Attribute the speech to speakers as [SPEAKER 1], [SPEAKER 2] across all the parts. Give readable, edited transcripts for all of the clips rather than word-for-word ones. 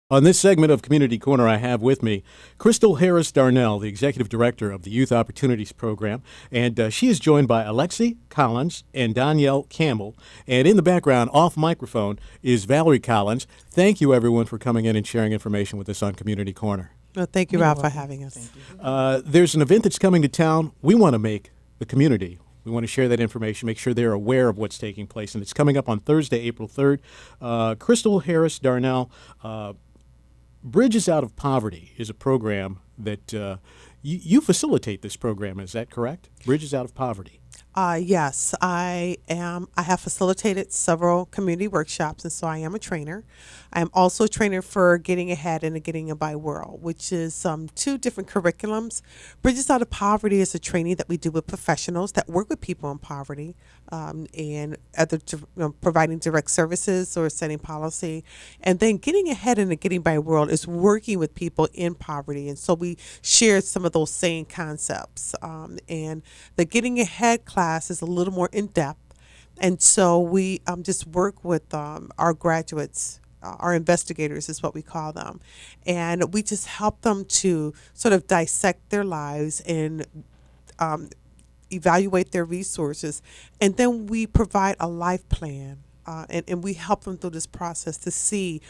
[SPEAKER 1] On this segment of Community Corner, I have with me Crystal Harris Darnell, the Executive Director of the Youth Opportunities Program, and she is joined by Alexi Collins and Danielle Campbell. And in the background, off microphone, is Valerie Collins. Thank you, everyone, for coming in and sharing information with us on Community Corner.
[SPEAKER 2] Well, thank you, Ralph, for having us.
[SPEAKER 1] There's an event that's coming to town. We want to make the community. We want to share that information, make sure they're aware of what's taking place, and it's coming up on Thursday, April 3rd. Crystal Harris Darnell, Bridges Out of Poverty is a program that you facilitate. This program, is that correct? Bridges Out of Poverty.
[SPEAKER 2] Yes, I am. I have facilitated several community workshops, and so I am a trainer. I am also a trainer for Getting Ahead and the Getting by World, which is two different curriculums. Bridges Out of Poverty is a training that we do with professionals that work with people in poverty, and other providing direct services or setting policy. And then Getting Ahead and the Getting by World is working with people in poverty, and so we share some of those same concepts. And the Getting Ahead class is a little more in depth, and so we just work with our graduates. Our investigators is what we call them. And we just help them to sort of dissect their lives and evaluate their resources. And then we provide a life plan, and we help them through this process to see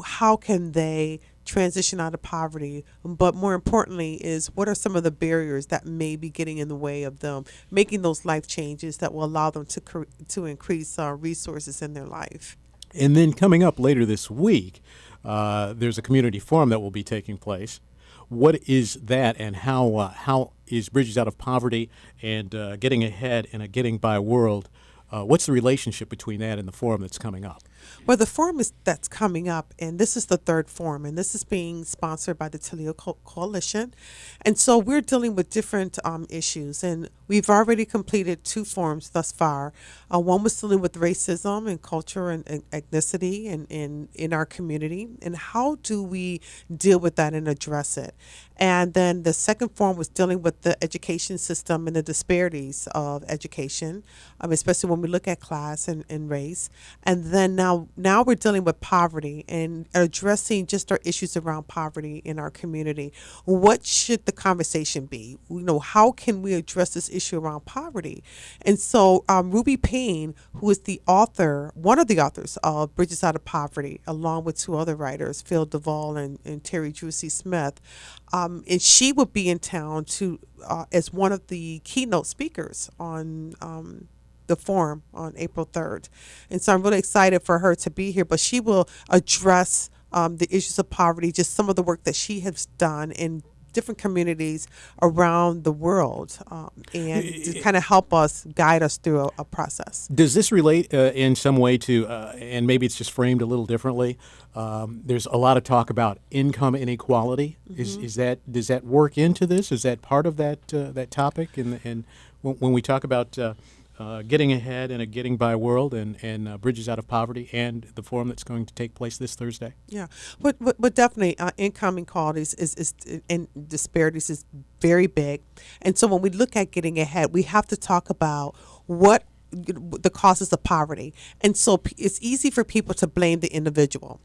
[SPEAKER 2] how can they transition out of poverty, but more importantly is what are some of the barriers that may be getting in the way of them making those life changes that will allow them to increase resources in their life.
[SPEAKER 1] And then coming up later this week, there's a community forum that will be taking place. What is that, and how is Bridges Out of Poverty and Getting Ahead and a Getting by World? What's the relationship between that and the forum that's coming up?
[SPEAKER 2] Well, the forum that's coming up, and this is the third forum, and this is being sponsored by the Toledo Coalition. And so we're dealing with different issues, and we've already completed two forums thus far. One was dealing with racism and culture and ethnicity in our community, and how do we deal with that and address it. And then the second forum was dealing with the education system and the disparities of education, especially when we look at class and race. And then now we're dealing with poverty and addressing just our issues around poverty in our community. What should the conversation be? How can we address this issue around poverty? And so Ruby Payne, who is one of the authors of Bridges Out of Poverty, along with two other writers, Phil Duvall and Terry Drusy Smith, and she will be in town as one of the keynote speakers on the forum on April 3rd. And so I'm really excited for her to be here, but she will address the issues of poverty, just some of the work that she has done in different communities around the world, and to kind of help us, guide us through a process.
[SPEAKER 1] Does this relate in some way to, and maybe it's just framed a little differently, there's a lot of talk about income inequality. Mm-hmm. Does that work into this? Is that part of that topic? And when we talk about Getting Ahead and a Getting by World and Bridges Out of Poverty and the forum that's going to take place this Thursday?
[SPEAKER 2] Yeah, but definitely income inequalities and disparities is very big. And so when we look at Getting Ahead, we have to talk about what the causes of poverty. And so it's easy for people to blame the individual.